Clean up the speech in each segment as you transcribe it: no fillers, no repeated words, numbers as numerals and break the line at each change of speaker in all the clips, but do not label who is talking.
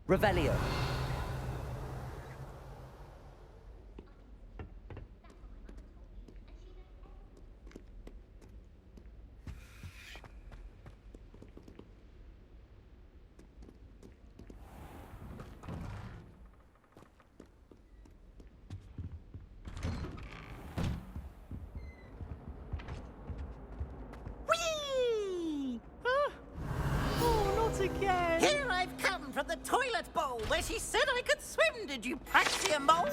Revelio.
Whee! Oh, not again! Here I've come from the toilet bowl where she said I could swim, did you praxia mole?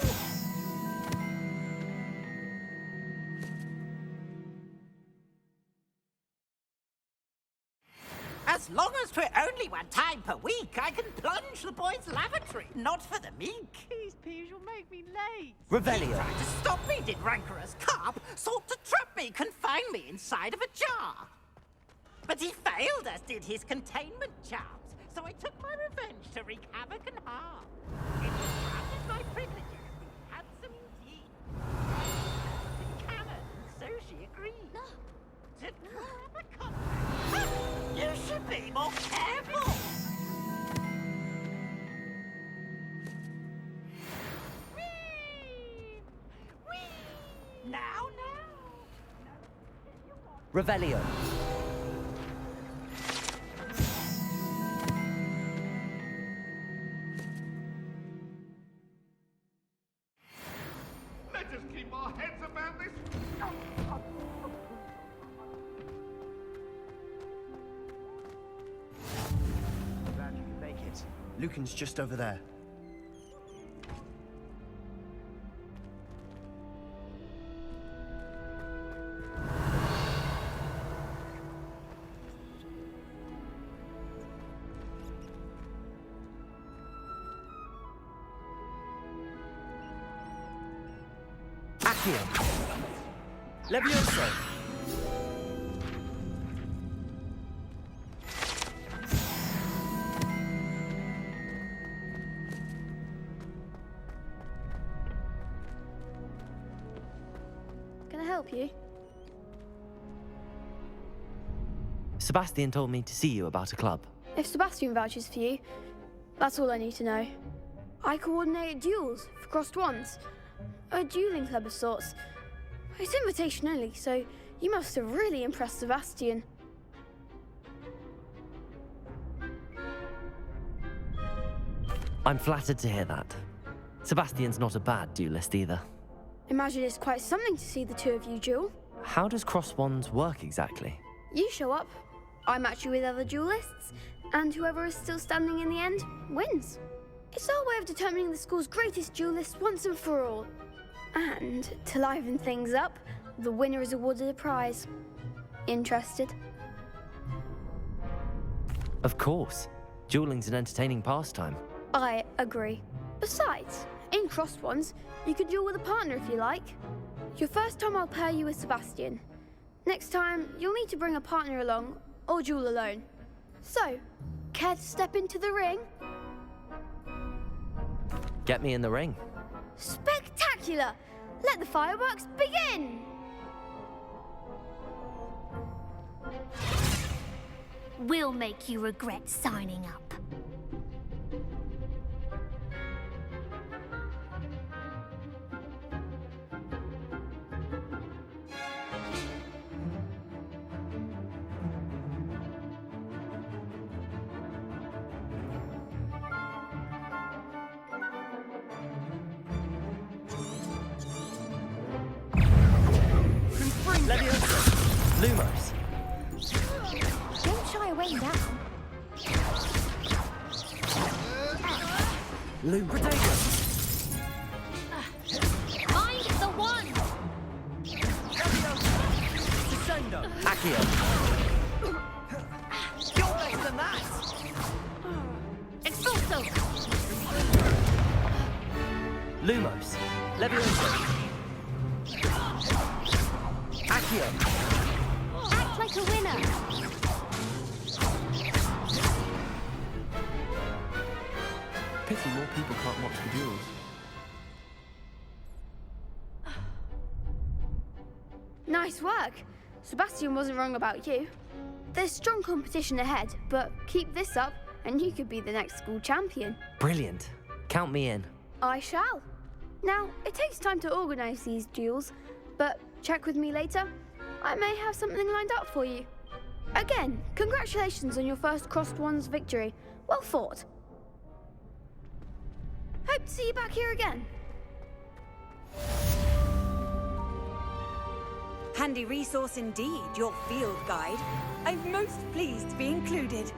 As long as 'twere only one time per week, I can plunge the boys' lavatory, not for the meek.
Please, Peeves, you'll make me late.
He
Revelio.
tried to stop me, did rancorous carp, sought to trap me, confine me inside of a jar. But he failed, as did his containment charms, so I took my revenge to wreak havoc and harm. It was granted my privileges, we had some indeed. The canon, so she agreed. To draw up a contract, you should be more careful. Whee! Whee! Now.
Revelio.
Let us keep our heads about this.
Glad you can make it. Lucan's just over there.
Accio. Levioso.
Can I help you?
Sebastian told me to see you about a club.
If Sebastian vouches for you, that's all I need to know. I coordinate duels for crossed wands. A dueling club of sorts. It's invitation only, so you must have really impressed Sebastian.
I'm flattered to hear that. Sebastian's not a bad duelist either.
Imagine it's quite something to see the two of you duel.
How does cross wands work exactly?
You show up, I match you with other duelists, and whoever is still standing in the end wins. It's our way of determining the school's greatest duelist once and for all. And to liven things up, the winner is awarded a prize. Interested?
Of course. Dueling's an entertaining pastime.
I agree. Besides, in crossed ones, you can duel with a partner if you like. Your first time I'll pair you with Sebastian. Next time, you'll need to bring a partner along, or duel alone. So, care to step into the ring?
Get me in the ring.
Spectacular! Let the fireworks begin!
We'll make you regret signing up.
Levioso. Lumos.
Don't shy away now.
Protego.
Find the one!
Descendo. Accio.
You're better than that.
Expulso!
Lumos. Levioso. Accio.
Act like a winner!
Pity more people can't watch the duels.
Nice work. Sebastian wasn't wrong about you. There's strong competition ahead, but keep this up and you could be the next school champion.
Brilliant. Count me in.
I shall. Now, it takes time to organise these duels, but check with me later. I may have something lined up for you. Again, congratulations on your first Crossed Wands victory. Well fought. Hope to see you back here again.
Handy resource indeed, your field guide. I'm most pleased to be included.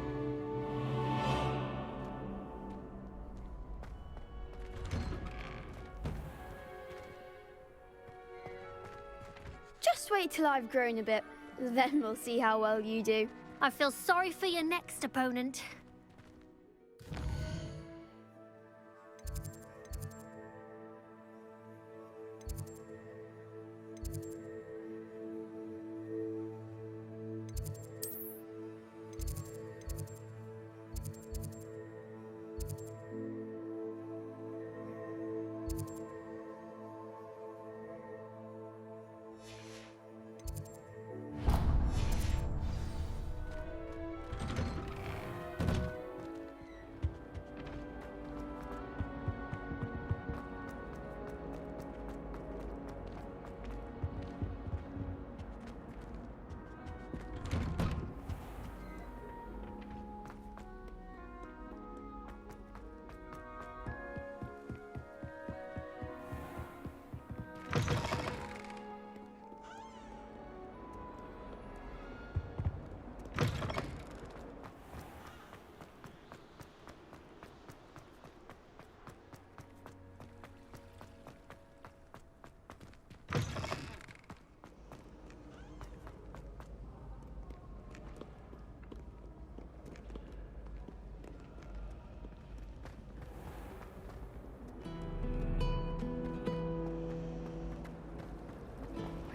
Just wait till I've grown a bit, then we'll see how well you do.
I feel sorry for your next opponent.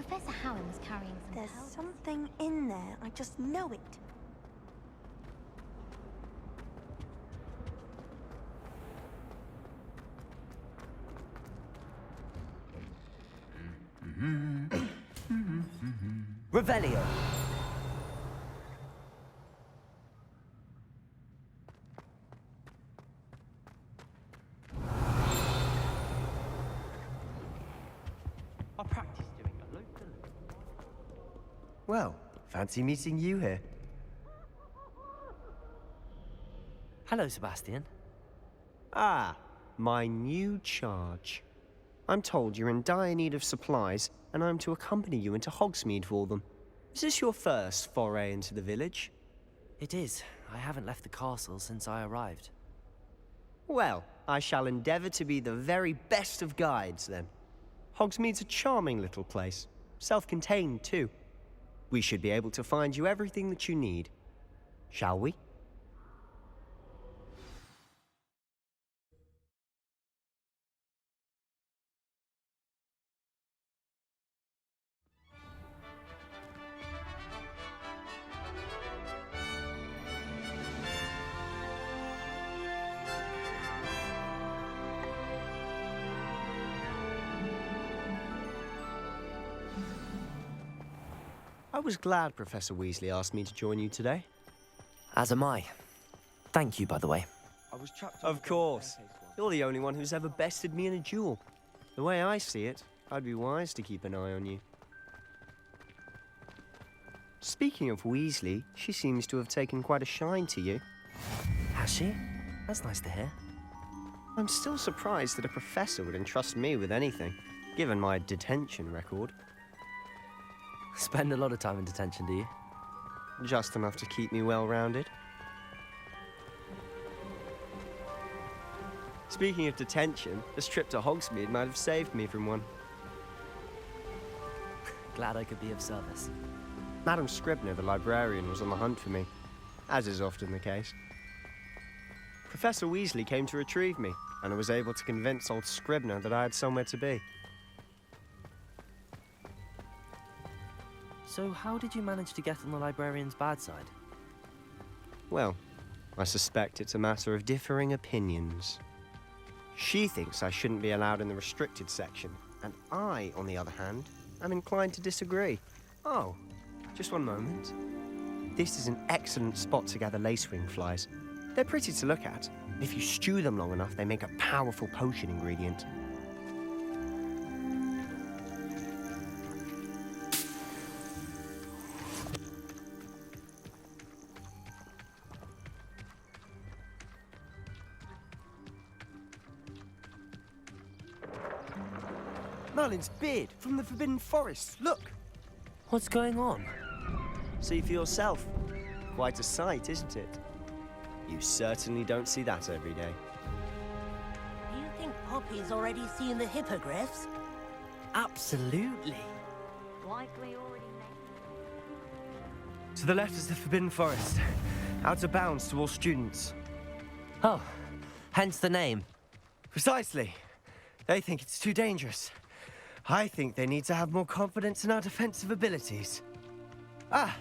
Professor Howard was carrying some
There's
powder.
something in there, I just know it.
Revelio. I practice doing a loop to loop. Well, fancy meeting you here.
Hello, Sebastian.
Ah, my new charge. I'm told you're in dire need of supplies, and I'm to accompany you into Hogsmeade for them. Is this your first foray into the village?
It is. I haven't left the castle since I arrived.
Well, I shall endeavour to be the very best of guides, then. Hogsmeade's a charming little place. Self-contained, too. We should be able to find you everything that you need. Shall we? I was glad Professor Weasley asked me to join you today.
As am I. Thank you, by the way.
Of course. You're the only one who's ever bested me in a duel. The way I see it, I'd be wise to keep an eye on you. Speaking of Weasley, she seems to have taken quite a shine to you.
Has she? That's nice to hear.
I'm still surprised that a professor would entrust me with anything, given my detention record.
Spend a lot of time in detention, do you?
Just enough to keep me well-rounded. Speaking of detention, this trip to Hogsmeade might have saved me from one.
Glad I could be of service.
Madam Scribner, the librarian, was on the hunt for me, as is often the case. Professor Weasley came to retrieve me, and I was able to convince old Scribner that I had somewhere to be.
So how did you manage to get on the librarian's bad side?
Well, I suspect it's a matter of differing opinions. She thinks I shouldn't be allowed in the restricted section, and I, on the other hand, am inclined to disagree. Oh, just one moment. This is an excellent spot to gather lacewing flies. They're pretty to look at. If you stew them long enough, they make a powerful potion ingredient. Merlin's beard from the Forbidden Forest. Look!
What's going on?
See for yourself. Quite a sight, isn't it? You certainly don't see that every day.
You think Poppy's already seen the hippogriffs?
Absolutely.
Likely already made.
To the left is the Forbidden Forest. Out of bounds to all students.
Oh, hence the name.
Precisely. They think it's too dangerous. I think they need to have more confidence in our defensive abilities. Ah,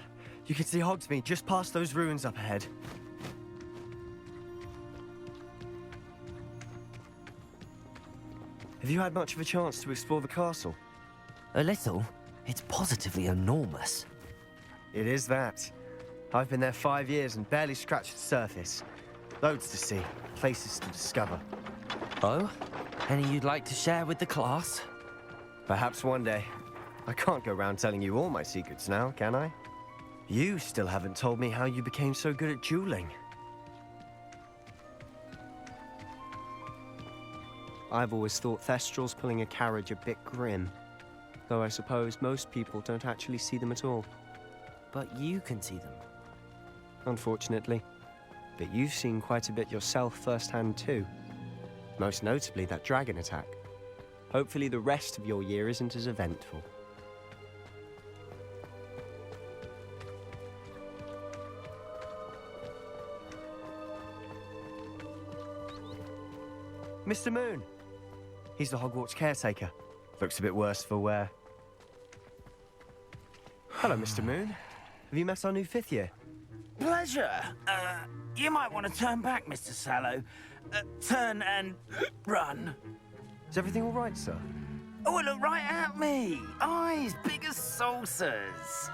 you can see Hogsmeade just past those ruins up ahead. Have you had much of a chance to explore the castle?
A little. It's positively enormous.
It is that. I've been there 5 years and barely scratched the surface. Loads to see, places to discover.
Oh? Any you'd like to share with the class?
Perhaps one day. I can't go round telling you all my secrets now, can I? You still haven't told me how you became so good at dueling. I've always thought Thestrals pulling a carriage a bit grim. Though I suppose most people don't actually see them at all.
But you can see them.
Unfortunately. But you've seen quite a bit yourself firsthand too. Most notably that dragon attack. Hopefully the rest of your year isn't as eventful. Mr. Moon! He's the Hogwarts caretaker. Looks a bit worse for wear. Hello, Mr. Moon. Have you met our new 5th year?
Pleasure. You might want to turn back, Mr. Sallow. Turn and run.
Is everything all right, sir?
Oh, look right at me. Eyes big as saucers.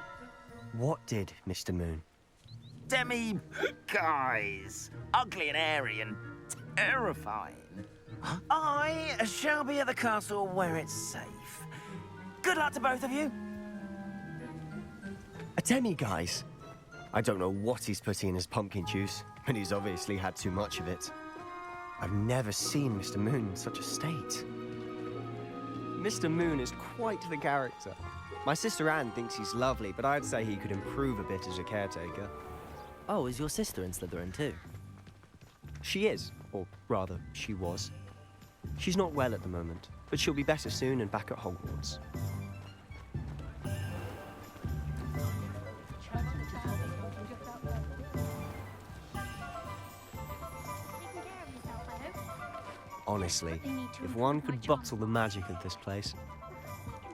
What did, Mr. Moon?
Guys. Ugly and airy and terrifying. I shall be at the castle where it's safe. Good luck to both of you.
A demi-guise? I don't know what he's putting in his pumpkin juice, but he's obviously had too much of it. I've never seen Mr. Moon in such a state. Mr. Moon is quite the character. My sister Anne thinks he's lovely, but I'd say he could improve a bit as a caretaker.
Oh, is your sister in Slytherin too?
She is, or rather, she was. She's not well at the moment, but she'll be better soon and back at Hogwarts. Honestly, if one could bottle the magic of this place.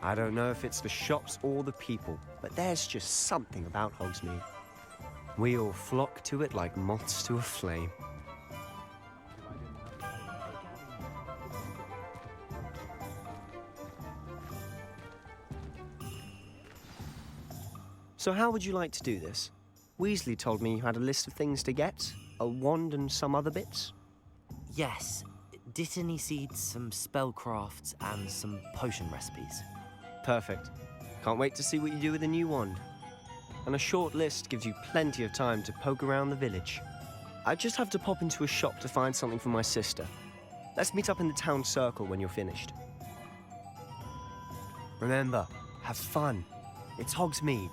I don't know if it's the shops or the people, but there's just something about Hogsmeade. We all flock to it like moths to a flame. So how would you like to do this? Weasley told me you had a list of things to get, a wand and some other bits.
Yes. Dittany seeds, some spellcrafts, and some potion recipes.
Perfect. Can't wait to see what you do with the new wand. And a short list gives you plenty of time to poke around the village. I just have to pop into a shop to find something for my sister. Let's meet up in the town circle when you're finished. Remember, have fun. It's Hogsmeade.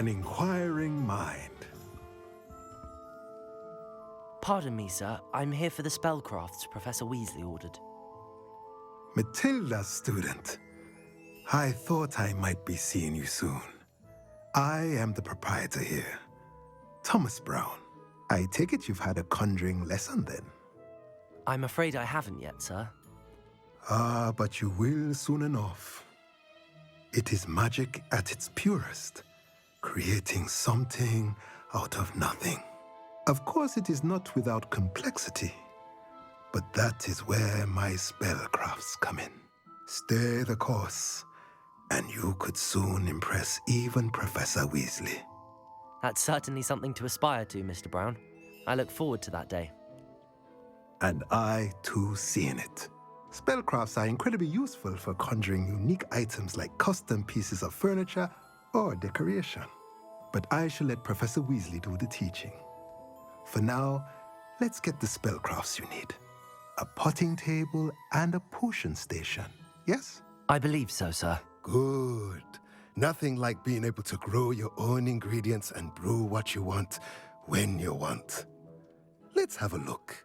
an inquiring mind.
Pardon me, sir. I'm here for the spellcrafts Professor Weasley ordered.
Matilda's student. I thought I might be seeing you soon. I am the proprietor here, Thomas Brown. I take it you've had a conjuring lesson then?
I'm afraid I haven't yet, sir.
Ah, but you will soon enough. It is magic at its purest, creating something out of nothing. Of course, it is not without complexity, but that is where my spellcrafts come in. Stay the course, and you could soon impress even Professor Weasley.
That's certainly something to aspire to, Mr. Brown. I look forward to that day.
And I, too, see in it. Spellcrafts are incredibly useful for conjuring unique items like custom pieces of furniture or decoration. But I shall let Professor Weasley do the teaching. For now, let's get the spellcrafts you need. A potting table and a potion station, yes?
I believe so, sir.
Good. Nothing like being able to grow your own ingredients and brew what you want when you want. Let's have a look.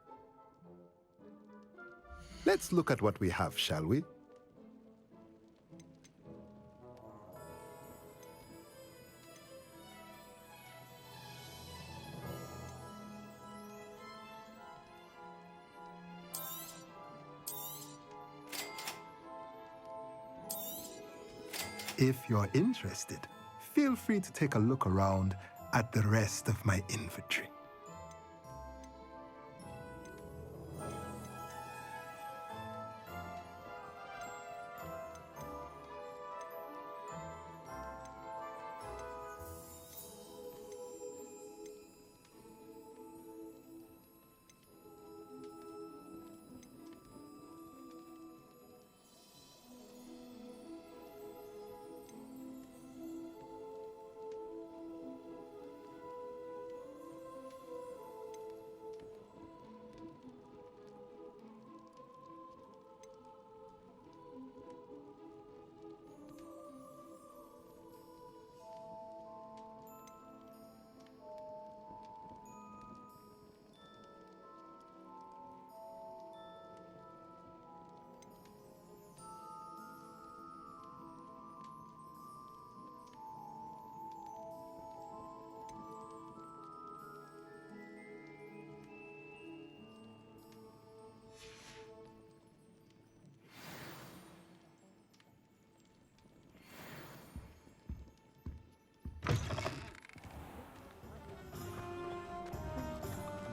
Let's look at what we have, shall we? If you're interested, feel free to take a look around at the rest of my inventory.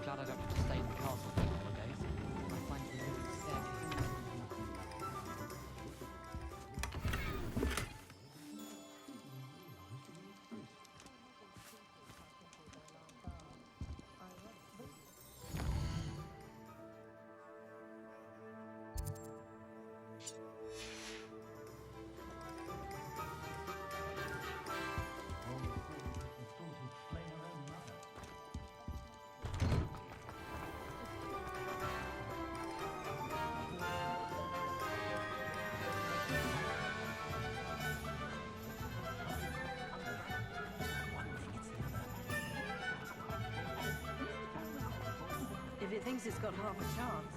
Glad I don't have to stay in the castle for holidays. I find the new staircase.
If it thinks it's got half a chance.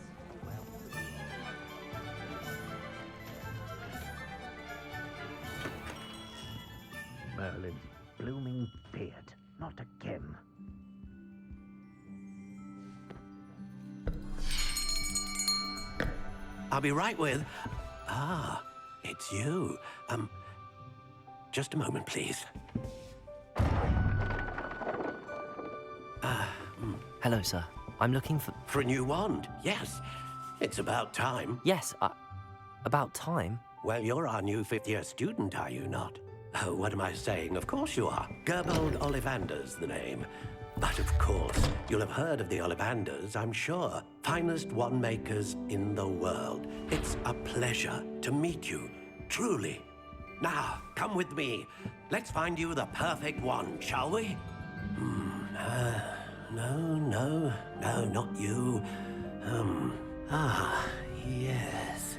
Merlin's blooming beard. Not again.
I'll be right with... Ah, it's you. Just a moment, please.
Hello, sir. I'm looking for...
For a new wand, yes. It's about time.
Yes, about time?
Well, you're our new fifth-year student, are you not? Oh, what am I saying? Of course you are. Gerbold Ollivander's the name. But of course, you'll have heard of the Ollivanders, I'm sure. Finest wand makers in the world. It's a pleasure to meet you, truly. Now, come with me. Let's find you the perfect wand, shall we? No, not you. Yes.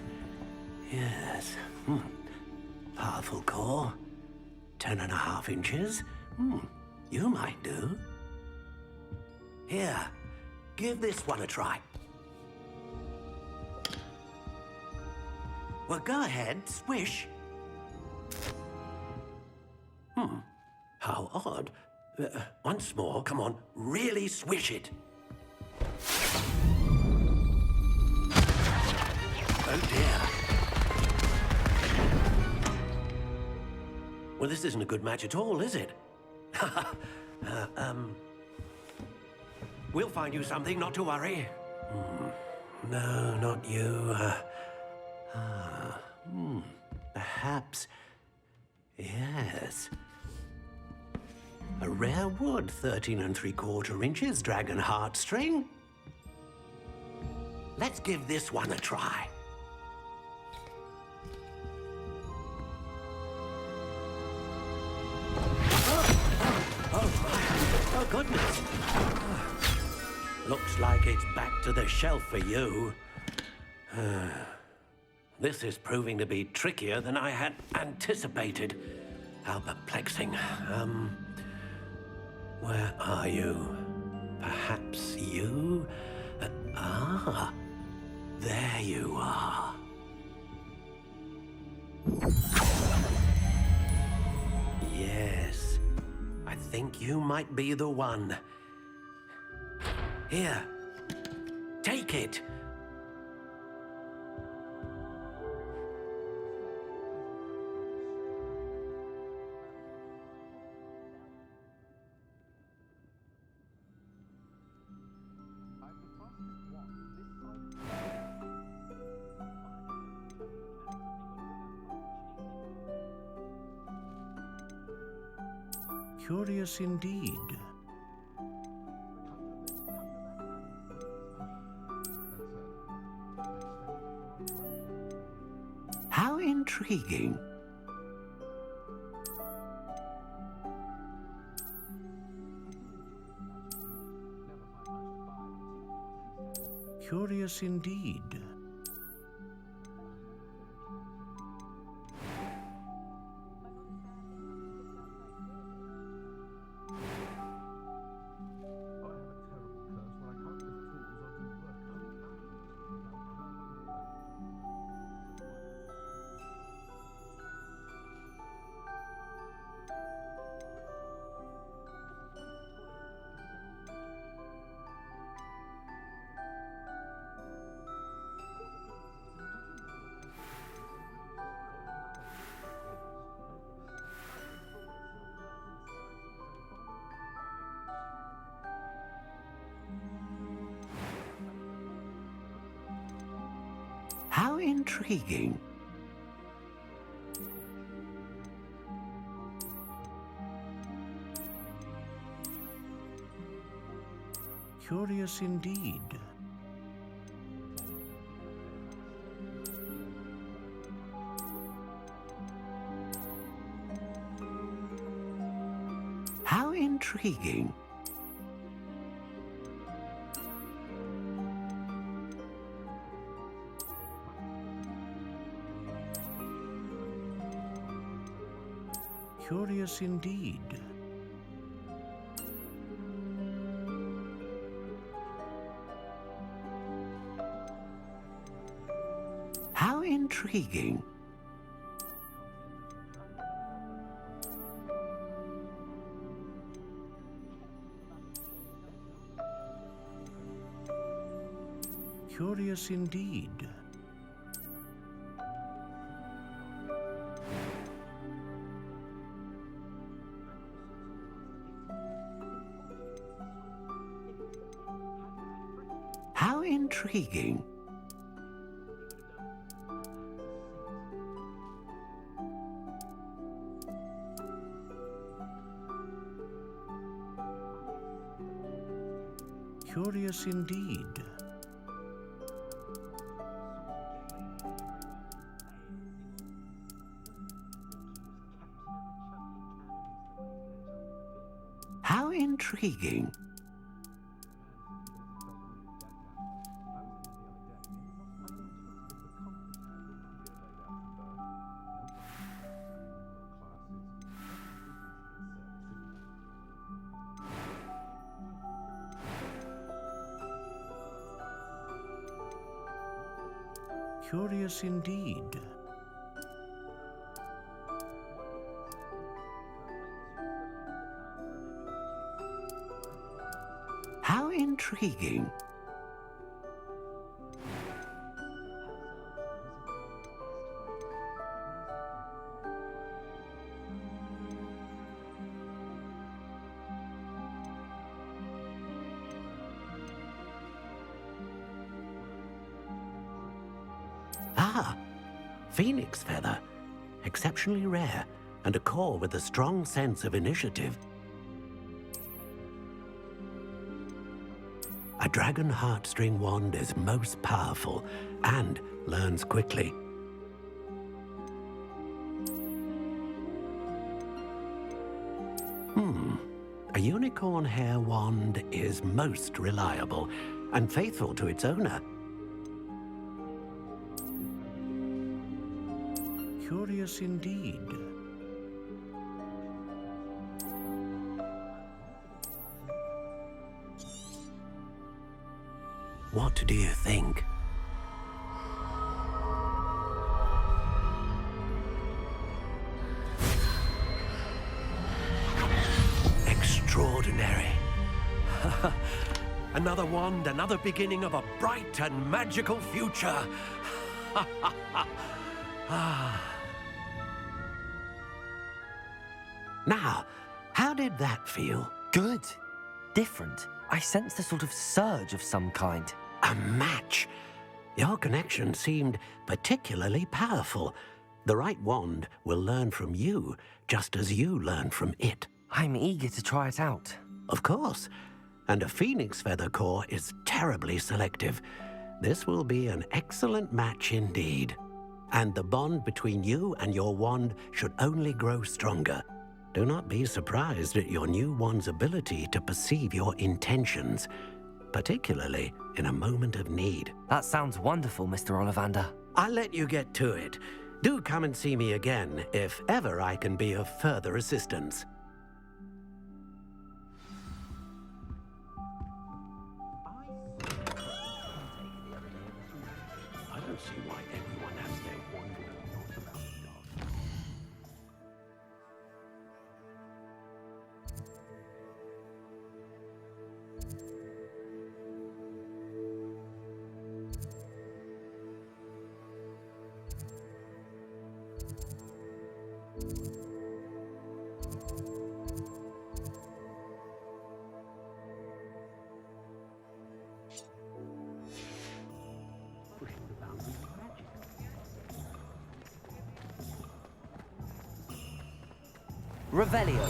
Powerful core. 10.5 inches. You might do. Here, give this one a try. Well, go ahead, swish. How odd. Once more, come on, really swish it. Oh dear. Well, this isn't a good match at all, is it? We'll find you something, not to worry. No, not you. Perhaps. Yes. A rare wood, 13 3/4 inches, dragon heartstring. Let's give this one a try. Oh, goodness. Looks like it's back to the shelf for you. This is proving to be trickier than I had anticipated. How perplexing. Where are you? Perhaps you? There you are. Yes, I think you might be the one. Here, take it. Curious indeed. How intriguing. Curious indeed. How intriguing. Curious indeed. How intriguing. Curious indeed. How intriguing. Curious indeed. How intriguing. Curious indeed. How intriguing. Curious indeed. How intriguing. Ah, phoenix feather. Exceptionally rare, and a core with a strong sense of initiative. A dragon heartstring wand is most powerful and learns quickly. A unicorn hair wand is most reliable and faithful to its owner. Curious indeed. What do you think? Extraordinary. Another wand, another beginning of a bright and magical future. Now, how did that feel?
Good. Different. I sensed a sort of surge of some kind.
A match. Your connection seemed particularly powerful. The right wand will learn from you, just as you learn from it.
I'm eager to try it out.
Of course. And a phoenix feather core is terribly selective. This will be an excellent match indeed. And the bond between you and your wand should only grow stronger. Do not be surprised at your new wand's ability to perceive your intentions, particularly in a moment of need.
That sounds wonderful, Mr. Ollivander.
I'll let you get to it. Do come and see me again if ever I can be of further assistance. I don't see why everyone has their wandering thoughts about the dog.
Revelio.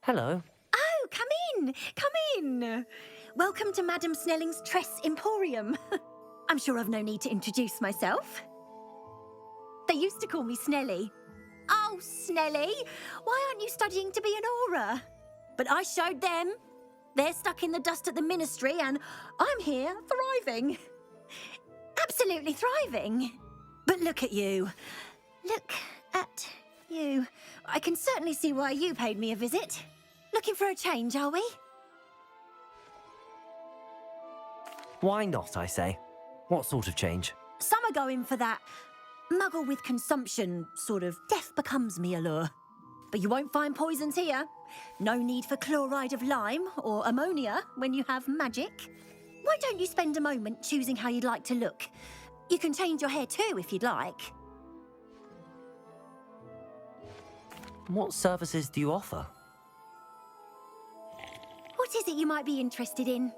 Hello.
Oh, come in! Come in! Welcome to Madame Snelling's Tress Emporium. I'm sure I've no need to introduce myself. They used to call me Snelly. Oh, Snelly, why aren't you studying to be an aura? But I showed them. They're stuck in the dust at the ministry and I'm here thriving. Absolutely thriving. But look at you. Look at you. I can certainly see why you paid me a visit. Looking for a change, are we?
Why not, I say? What sort of change?
Some are going for that muggle with consumption, sort of death becomes me allure. But you won't find poisons here. No need for chloride of lime or ammonia when you have magic. Why don't you spend a moment choosing how you'd like to look? You can change your hair too if you'd like.
What services do you offer?
What is it you might be interested in?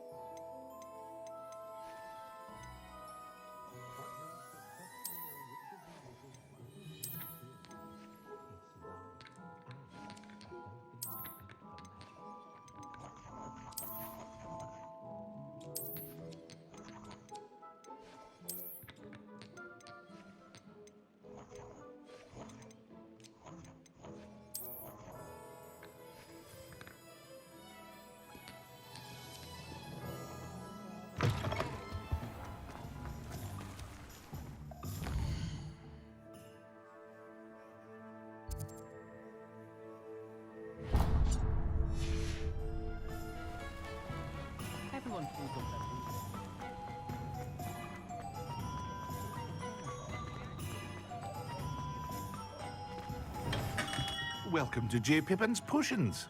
Everyone pulls up their boots.
Welcome to J. Pippin's Potions.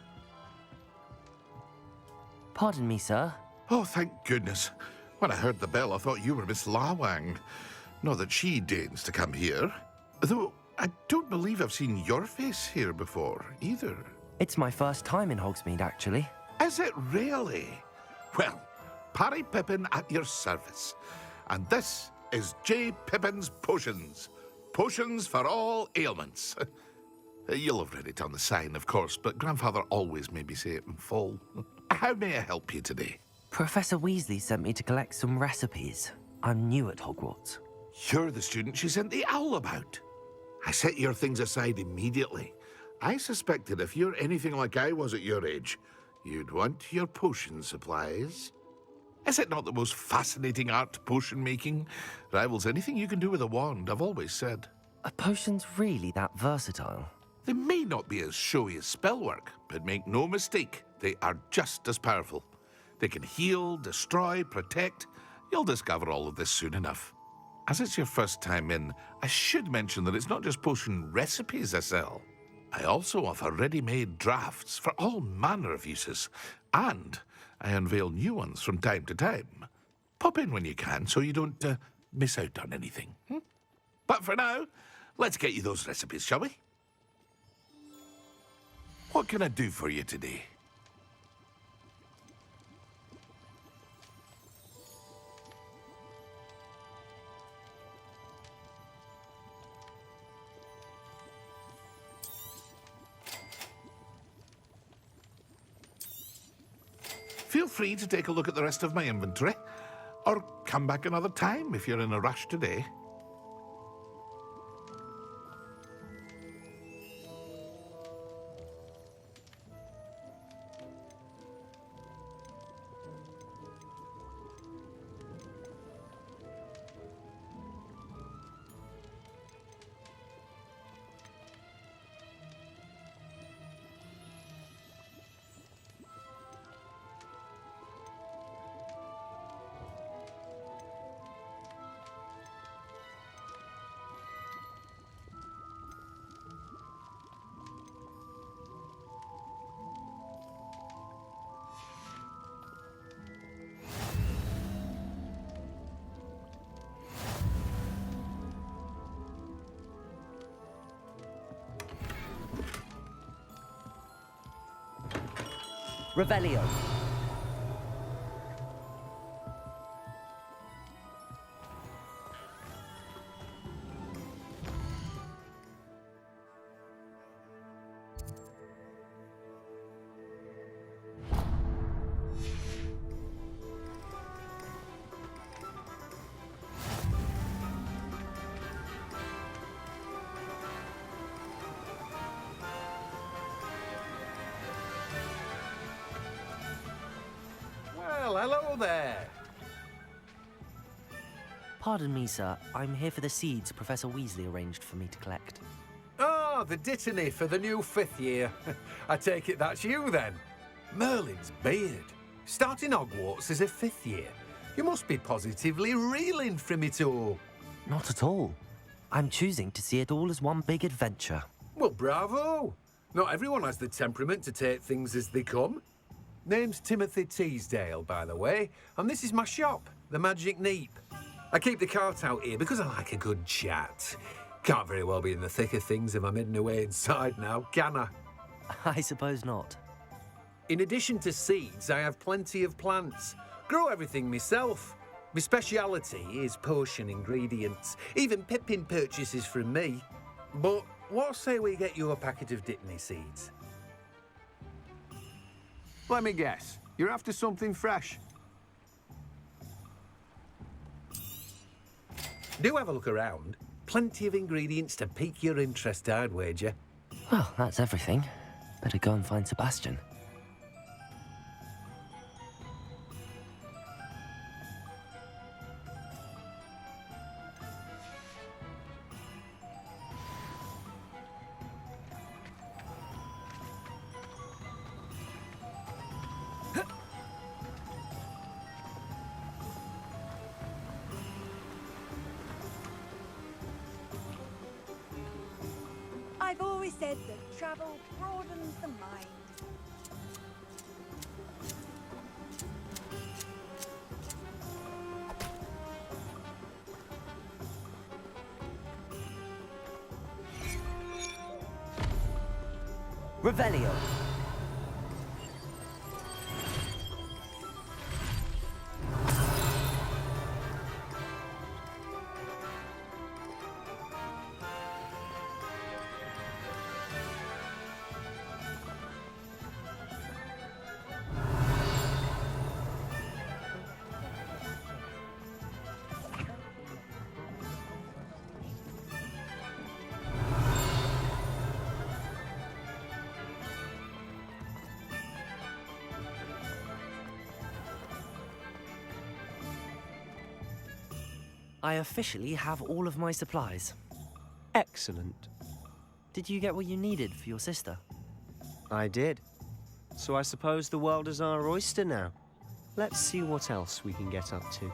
Pardon me, sir.
Oh, thank goodness. When I heard the bell, I thought you were Miss Lawang. Not that she deigns to come here. Though I don't believe I've seen your face here before, either.
It's my first time in Hogsmeade, actually.
Is it really? Well, Parry Pippin at your service. And this is J. Pippin's Potions. Potions for all ailments. You'll have read it on the sign, of course, but Grandfather always made me say it in full. How may I help you today?
Professor Weasley sent me to collect some recipes. I'm new at Hogwarts.
You're the student she sent the owl about. I set your things aside immediately. I suspected if you're anything like I was at your age, you'd want your potion supplies. Is it not the most fascinating art, potion making? Rivals anything you can do with a wand, I've always said.
Are potions really that versatile?
They may not be as showy as spellwork, but make no mistake, they are just as powerful. They can heal, destroy, protect. You'll discover all of this soon enough. As it's your first time in, I should mention that it's not just potion recipes I sell. I also offer ready-made drafts for all manner of uses, and I unveil new ones from time to time. Pop in when you can so you don't miss out on anything. But for now, let's get you those recipes, shall we? What can I do for you today? Feel free to take a look at the rest of my inventory, or come back another time if you're in a rush today.
Revelio.
Well, hello there.
Pardon me, sir. I'm here for the seeds Professor Weasley arranged for me to collect.
Oh, the dittany for the new 5th year. I take it that's you, then. Merlin's beard. Starting Hogwarts as a 5th year. You must be positively reeling from it all.
Not at all. I'm choosing to see it all as one big adventure.
Well, bravo. Not everyone has the temperament to take things as they come. Name's Timothy Teasdale, by the way, and this is my shop, the Magic Neep. I keep the cart out here because I like a good chat. Can't very well be in the thick of things if I'm hidden away inside now, can I?
I suppose not.
In addition to seeds, I have plenty of plants. Grow everything myself. My speciality is potion ingredients, even Pippin purchases from me. But what say we get you a packet of Dittany seeds?
Let me guess. You're after something fresh.
Do have a look around. Plenty of ingredients to pique your interest, I'd wager.
Well, that's everything. Better go and find Sebastian.
I've always said that travel broadens the mind.
Revelio. I officially have all of my supplies.
Excellent.
Did you get what you needed for your sister?
I did. So I suppose the world is our oyster now. Let's see what else we can get up to.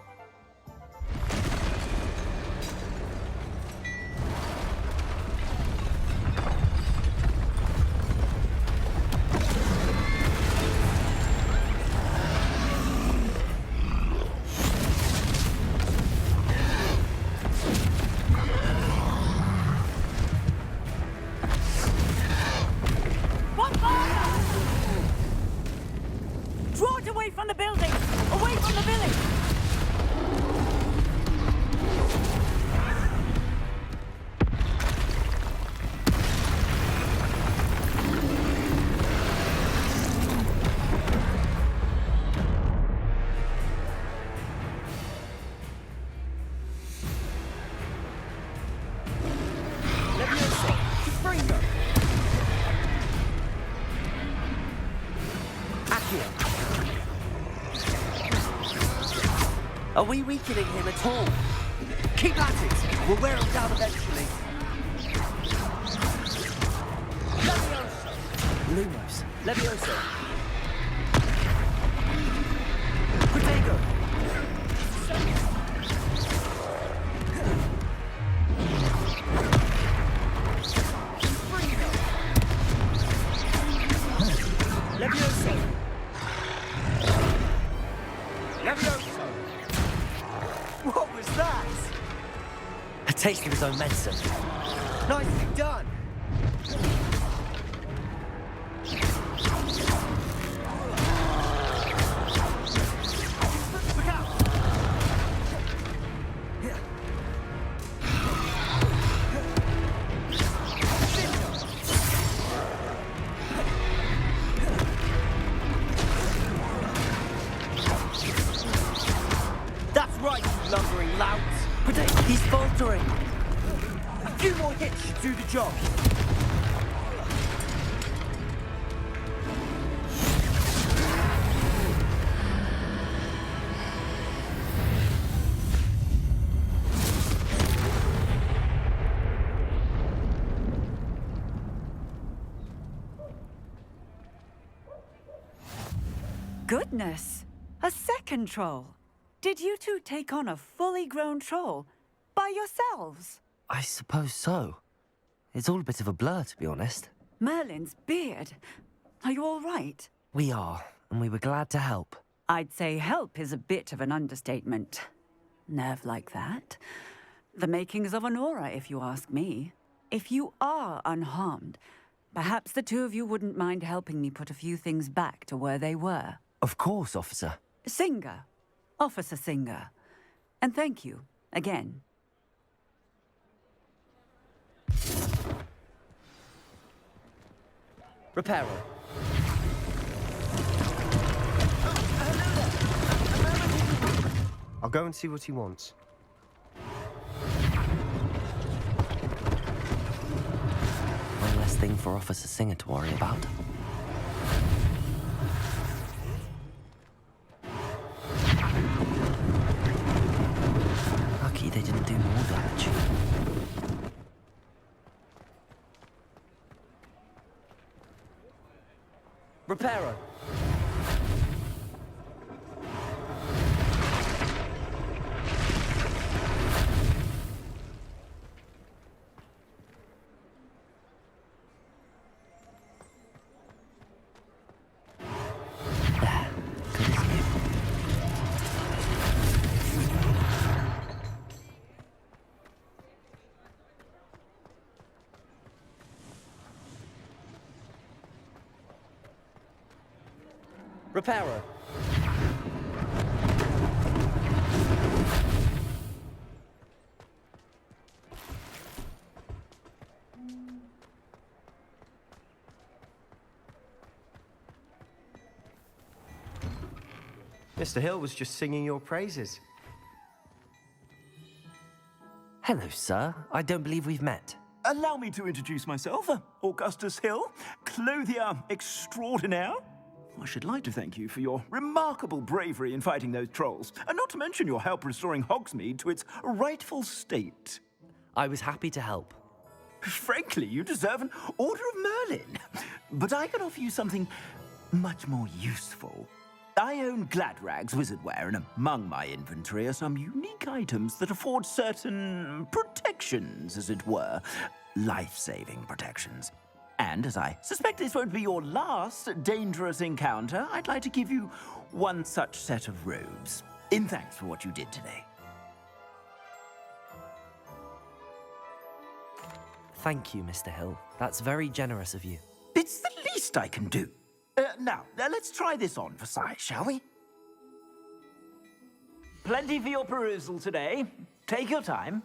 Draw it away from the building! Away from the village!
Are we weakening him at all? Keep at it! We'll wear him down eventually. Levioso! Lumos. Levioso. Protego! Levioso! Levioso! What was that? A taste of his own medicine. Nicely done! Look out! That's right, you lumbering louts! He's faltering! A few more hits should do the job!
Goodness! A second troll! Did you two take on a fully grown troll by yourselves?
I suppose so. It's all a bit of a blur, to be honest.
Merlin's beard. Are you all right?
We are. and we were glad to help.
I'd say help is a bit of an understatement. Nerve like that. The makings of an aura, if you ask me. If you are unharmed, perhaps the two of you wouldn't mind helping me put a few things back to where they were.
Of course, officer.
Singer. Officer Singer. And thank you, again.
Reparo.
I'll go and see what he wants.
One less thing for Officer Singer to worry about. Lucky they didn't do more damage. Reparo. Reparo.
Mr. Hill was just singing your praises.
Hello, sir. I don't believe we've met.
Allow me to introduce myself, Augustus Hill, clothier extraordinaire. I should like to thank you for your remarkable bravery in fighting those trolls, and not to mention your help restoring Hogsmeade to its rightful state.
I was happy to help.
Frankly, you deserve an Order of Merlin. But I can offer you something much more useful. I own Gladrag's wizardware, and among my inventory are some unique items that afford certain protections, as it were. Life-saving protections. And as I suspect this won't be your last dangerous encounter, I'd like to give you one such set of robes, in thanks for what you did today.
Thank you, Mr. Hill. That's very generous of you.
It's the least I can do. Now, let's try this on for size, shall we? Plenty for your perusal today. Take your time.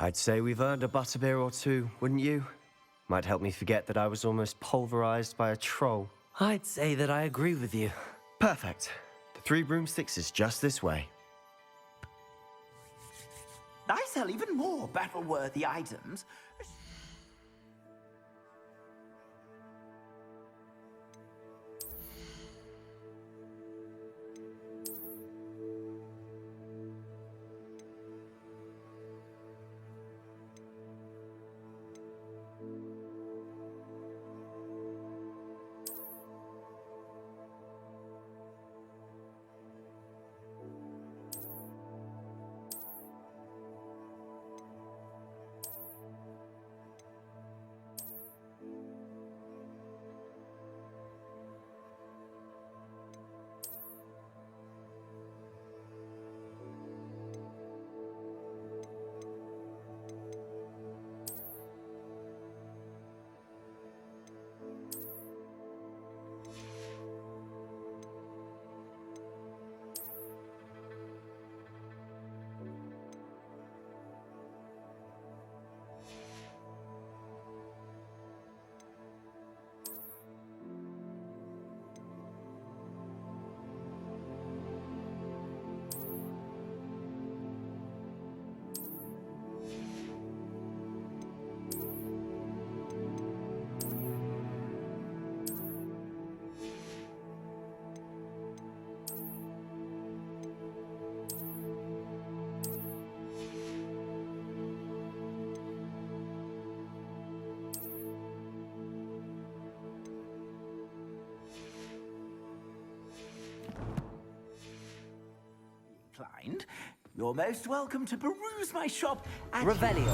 I'd say we've earned a butterbeer or two, wouldn't you? Might help me forget that I was almost pulverized by a troll.
I'd say that I agree with you.
Perfect. The 3 broomsticks is just this way.
I sell even more battle-worthy items. inclined, you're most welcome to peruse my shop at...
Revelio.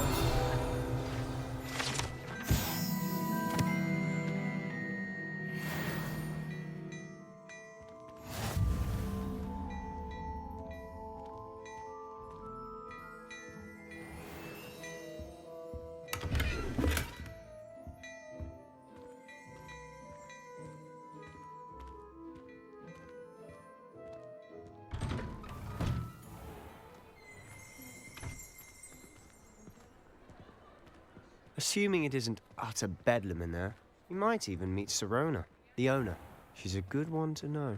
Assuming it isn't utter bedlam in there, you might even meet Sirona, the owner. She's a good one to know.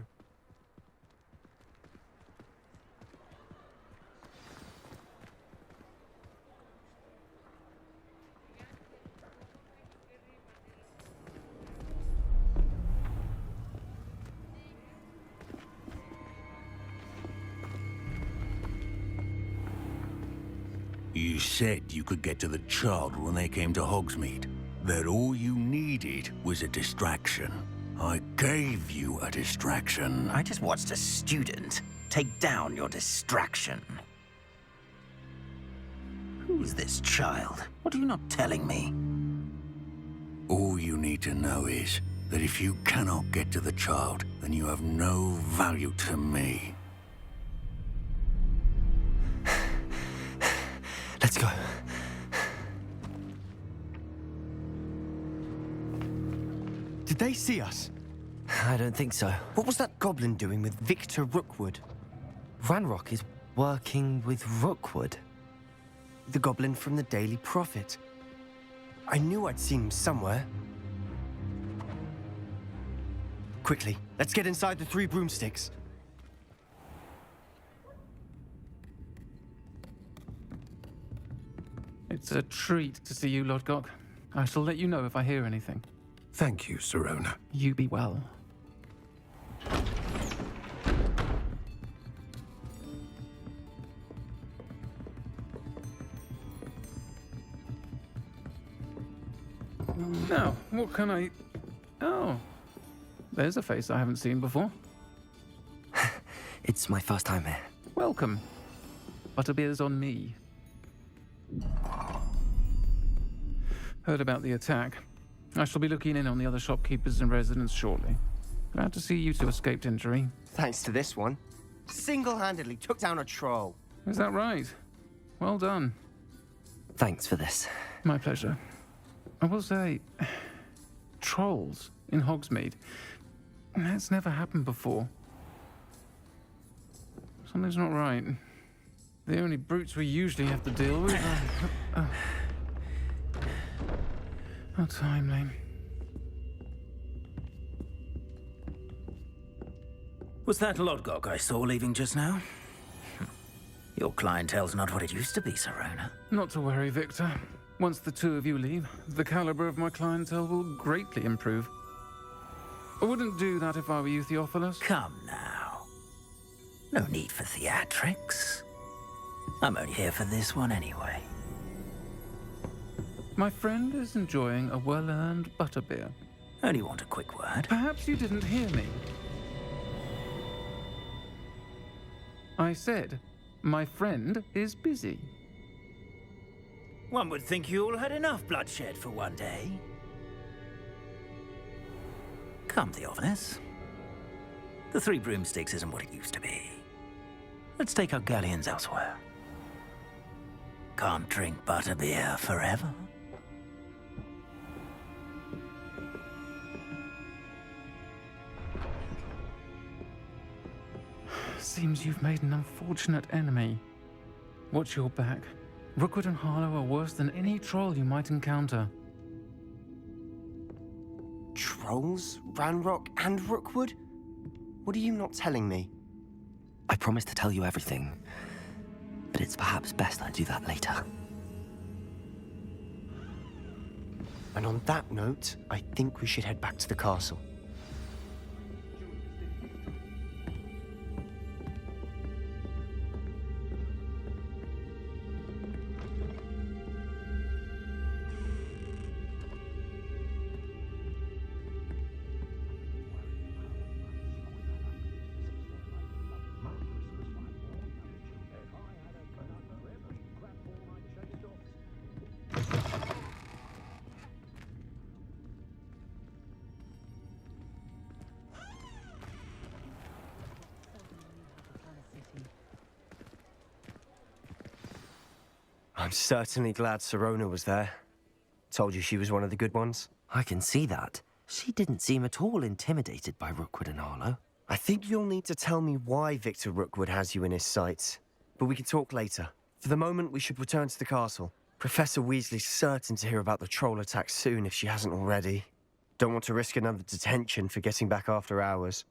You said you could get to the child when they came to Hogsmeade. That all you needed was a distraction. I gave you a distraction.
I just watched a student take down your distraction. Who's this child? What are you not telling me?
All you need to know is that if you cannot get to the child, then you have no value to me.
Let's go. Did they see us?
I don't think so.
What was that goblin doing with Victor Rookwood?
Ranrock is working with Rookwood.
The goblin from the Daily Prophet. I knew I'd seen him somewhere. Quickly, let's get inside the 3 broomsticks.
It's a treat to see you, Lodgok. I shall let you know if I hear anything.
Thank you, Sirona.
You be well. Now, what can I... Oh, there's a face I haven't seen before.
It's my first time here.
Welcome. Butterbeer's on me. Heard about the attack. I shall be looking in on the other shopkeepers and residents shortly. Glad to see you two escaped injury.
Thanks to this one. Single-handedly took down a troll.
Is that right? Well done.
Thanks for this.
My pleasure. I will say, trolls in Hogsmeade. That's never happened before. Something's not right. The only brutes we usually have to deal with are... How timely.
Was that Lodgok I saw leaving just now? Your clientele's not what it used to be, Sirona.
Not to worry, Victor. Once the 2 of you leave, the caliber of my clientele will greatly improve. I wouldn't do that if I were you, Theophilus.
Come now. No need for theatrics. I'm only here for this one anyway.
My friend is enjoying a well-earned butterbeer.
Only want a quick word.
Perhaps you didn't hear me. I said, my friend is busy.
One would think you all had enough bloodshed for one day. Come, Theophilus. The 3 broomsticks isn't what it used to be. Let's take our galleons elsewhere. Can't drink butterbeer forever.
Seems you've made an unfortunate enemy. Watch your back. Rookwood and Harlow are worse than any troll you might encounter.
Trolls? Ranrock and Rookwood? What are you not telling me?
I promise to tell you everything, but it's perhaps best I do that later.
And on that note, I think we should head back to the castle. I'm certainly glad Sirona was there. Told you she was one of the good ones.
I can see that. She didn't seem at all intimidated by Rookwood and Arlo.
I think you'll need to tell me why Victor Rookwood has you in his sights. But we can talk later. For the moment, we should return to the castle. Professor Weasley's certain to hear about the troll attack soon if she hasn't already. Don't want to risk another detention for getting back after hours.